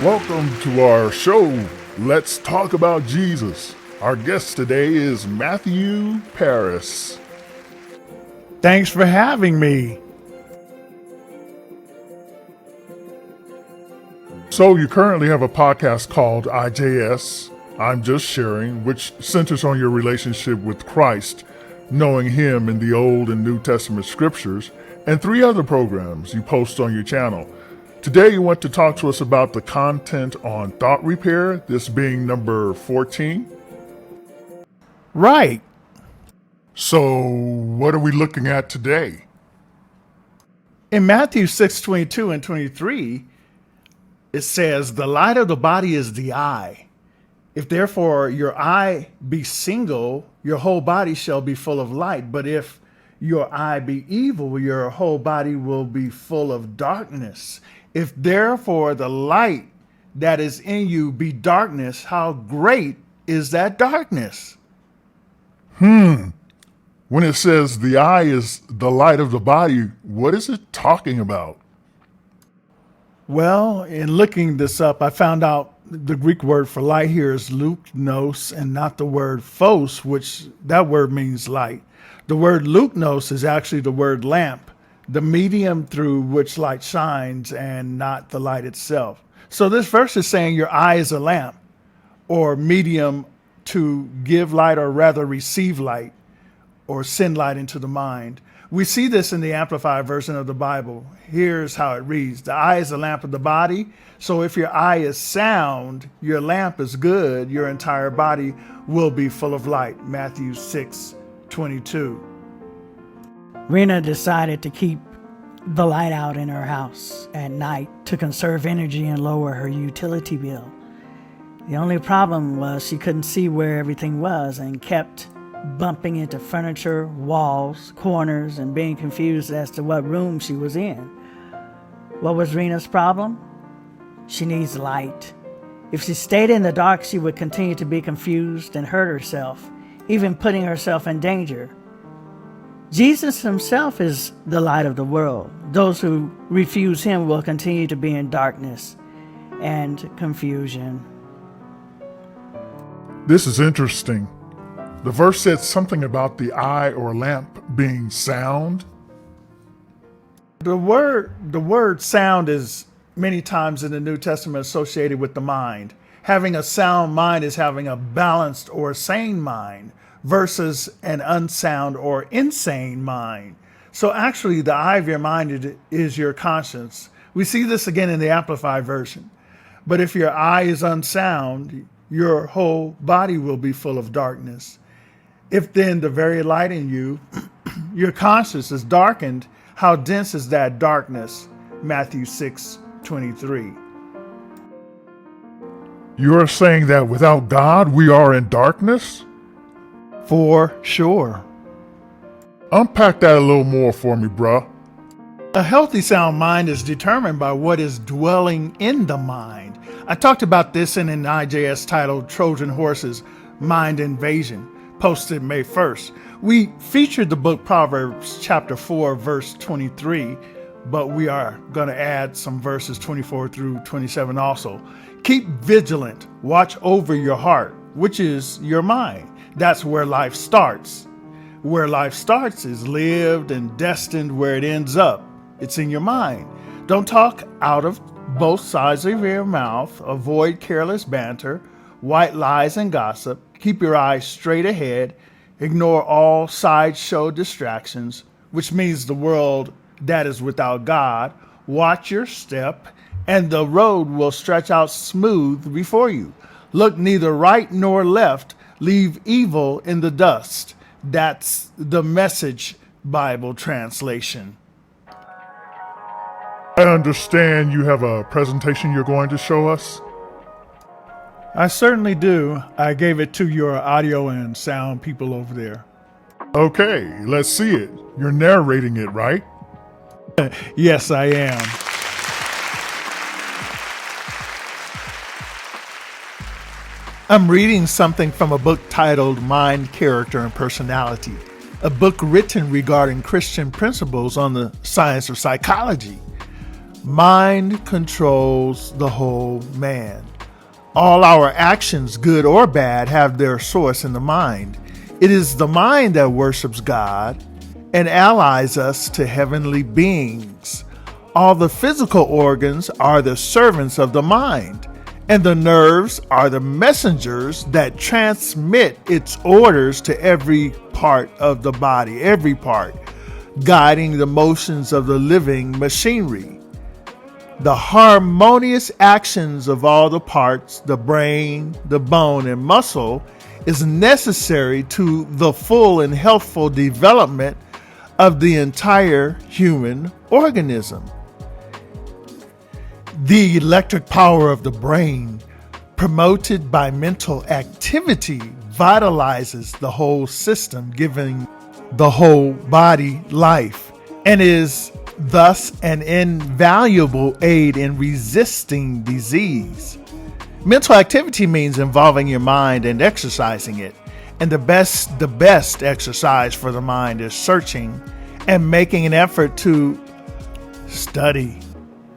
Welcome to our show, Let's Talk About Jesus. Our guest today is Matthew Paris. Thanks for having me. So you currently have a podcast called IJS, I'm Just Sharing, which centers on your relationship with Christ, knowing Him in the Old and New Testament scriptures, and 3 other programs you post on your channel. Today you want to talk to us about the content on thought repair, this being number 14. Right. So what are we looking at today? In Matthew 6:22 and 23, it says, "The light of the body is the eye. If therefore your eye be single, your whole body shall be full of light. But if your eye be evil, your whole body will be full of darkness. If therefore the light that is in you be darkness, how great is that darkness?" When it says the eye is the light of the body, what is it talking about? Well, in looking this up, I found out the Greek word for light here is luknos and not the word phos, which that word means light. The word luknos is actually the word lamp, the medium through which light shines and not the light itself. So this verse is saying your eye is a lamp or medium to give light or rather receive light or send light into the mind. We see this in the Amplified version of the Bible. Here's how it reads. The eye is the lamp of the body. So if your eye is sound, your lamp is good, your entire body will be full of light. Matthew 6:22. Rena decided to keep the light out in her house at night to conserve energy and lower her utility bill. The only problem was she couldn't see where everything was and kept bumping into furniture, walls, corners, and being confused as to what room she was in. What was Rena's problem? She needs light. If she stayed in the dark, she would continue to be confused and hurt herself, even putting herself in danger. Jesus himself is the light of the world. Those who refuse him will continue to be in darkness and confusion. This is interesting. The verse said something about the eye or lamp being sound. The word sound is many times in the New Testament associated with the mind. Having a sound mind is having a balanced or sane mind versus an unsound or insane mind. So actually the eye of your mind is your conscience. We see this again in the Amplified version. But if your eye is unsound, your whole body will be full of darkness. If then the very light in you, your conscience is darkened, how dense is that darkness? Matthew 6:23. You are saying that without God, we are in darkness? For sure. Unpack that a little more for me, bruh. A healthy sound mind is determined by what is dwelling in the mind. I talked about this in an IJS titled Trojan Horses, Mind Invasion, posted May 1st. We featured the book Proverbs chapter 4, verse 23, but we are going to add some verses 24 through 27 also. Keep vigilant, watch over your heart, which is your mind. That's where life starts. Where life starts is lived and destined where it ends up. It's in your mind. Don't talk out of both sides of your mouth. Avoid careless banter, white lies, and gossip. Keep your eyes straight ahead. Ignore all sideshow distractions, which means the world that is without God. Watch your step, and the road will stretch out smooth before you. Look neither right nor left. Leave evil in the dust. That's the Message Bible translation. I understand you have a presentation you're going to show us. I certainly do. I gave it to your audio and sound people over there. Okay, let's see it. You're narrating it, right? Yes, I am. I'm reading something from a book titled Mind, Character, and Personality, a book written regarding Christian principles on the science of psychology. Mind controls the whole man. All our actions, good or bad, have their source in the mind. It is the mind that worships God and allies us to heavenly beings. All the physical organs are the servants of the mind, and the nerves are the messengers that transmit its orders to every part of the body, every part, guiding the motions of the living machinery. The harmonious actions of all the parts, the brain, the bone, and muscle, is necessary to the full and healthful development of the entire human organism. The electric power of the brain, promoted by mental activity, vitalizes the whole system, giving the whole body life, and is thus an invaluable aid in resisting disease. Mental activity means involving your mind and exercising it. And the best exercise for the mind is searching and making an effort to study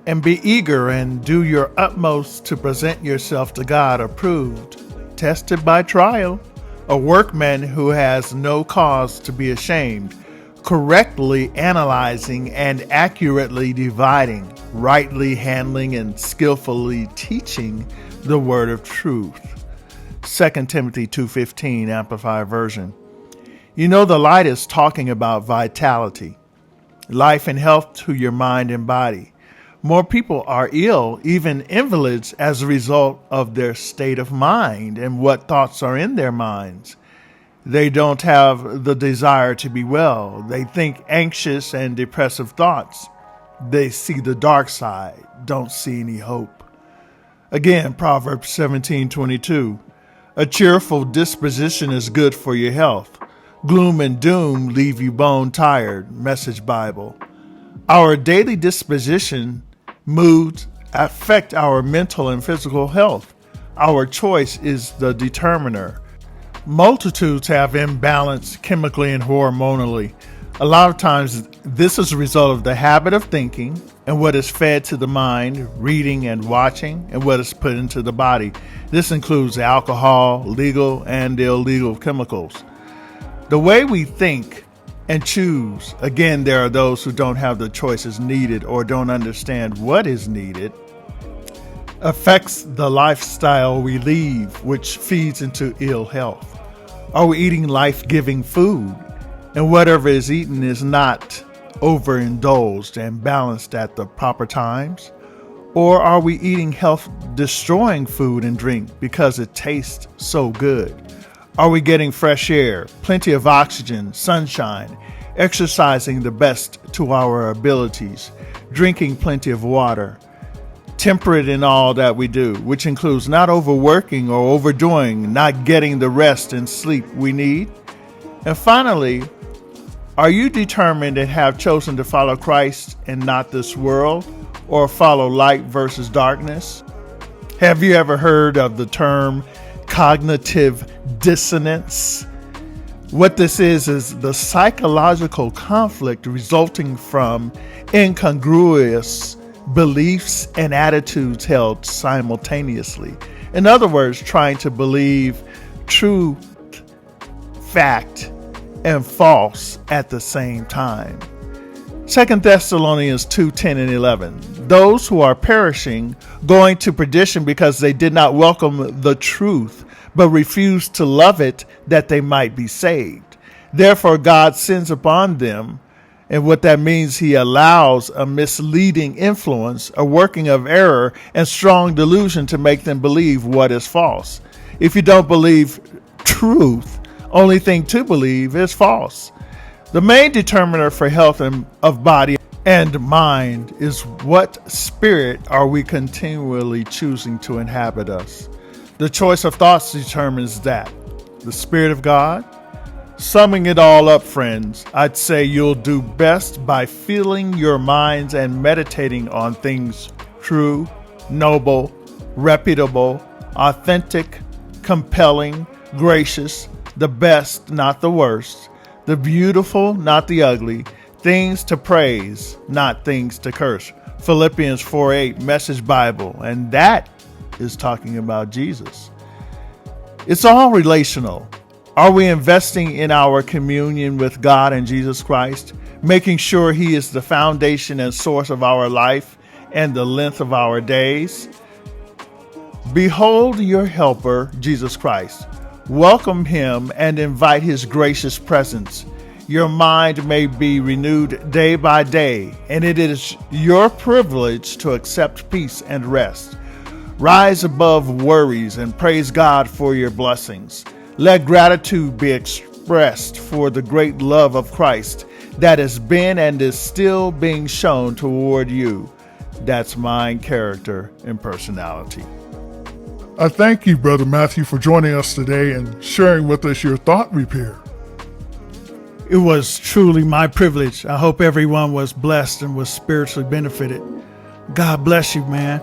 and be eager and do your utmost to present yourself to God approved, tested by trial, a workman who has no cause to be ashamed, correctly analyzing and accurately dividing, rightly handling and skillfully teaching the word of truth. 2 Timothy 2:15, Amplified Version. You know, the light is talking about vitality, life and health to your mind and body. More people are ill, even invalids, as a result of their state of mind and what thoughts are in their minds. They don't have the desire to be well. They think anxious and depressive thoughts. They see the dark side, don't see any hope. Again, Proverbs 17:22. A cheerful disposition is good for your health. Gloom and doom leave you bone tired. Message Bible. Our daily disposition, moods affect our mental and physical health. Our choice is the determiner. Multitudes have imbalance chemically and hormonally. A lot of times, this is a result of the habit of thinking and what is fed to the mind, reading and watching, and what is put into the body. This includes alcohol, legal and illegal chemicals. The way we think and choose, again, there are those who don't have the choices needed or don't understand what is needed, affects the lifestyle we lead, which feeds into ill health. Are we eating life-giving food? And whatever is eaten is not overindulged and balanced at the proper times? Or are we eating health-destroying food and drink because it tastes so good? Are we getting fresh air, plenty of oxygen, sunshine, exercising the best to our abilities, drinking plenty of water, temperate in all that we do, which includes not overworking or overdoing, not getting the rest and sleep we need? And finally, are you determined and have chosen to follow Christ and not this world, or follow light versus darkness? Have you ever heard of the term cognitive dissonance? What this is the psychological conflict resulting from incongruous beliefs and attitudes held simultaneously. In other words, trying to believe true fact and false at the same time. 2 Thessalonians 2:10 and 11. Those who are perishing, going to perdition because they did not welcome the truth, but refused to love it that they might be saved. Therefore God sends upon them, and what that means, he allows a misleading influence, a working of error and strong delusion to make them believe what is false. If you don't believe truth, only thing to believe is false. The main determiner for health of body and mind is what spirit are we continually choosing to inhabit us. The choice of thoughts determines that. The Spirit of God. Summing it all up, friends, I'd say you'll do best by filling your minds and meditating on things true, noble, reputable, authentic, compelling, gracious, the best, not the worst, the beautiful, not the ugly, things to praise, not things to curse. Philippians 4:8 Message Bible, and that is talking about Jesus. It's all relational. Are we investing in our communion with God and Jesus Christ, making sure He is the foundation and source of our life and the length of our days? Behold your helper, Jesus Christ. Welcome Him and invite His gracious presence. Your mind may be renewed day by day, and it is your privilege to accept peace and rest. Rise above worries and praise God for your blessings. Let gratitude be expressed for the great love of Christ that has been and is still being shown toward you. That's mind, character, and personality. I thank you, Brother Matthew, for joining us today and sharing with us your thought repair. It was truly my privilege. I hope everyone was blessed and was spiritually benefited. God bless you, man.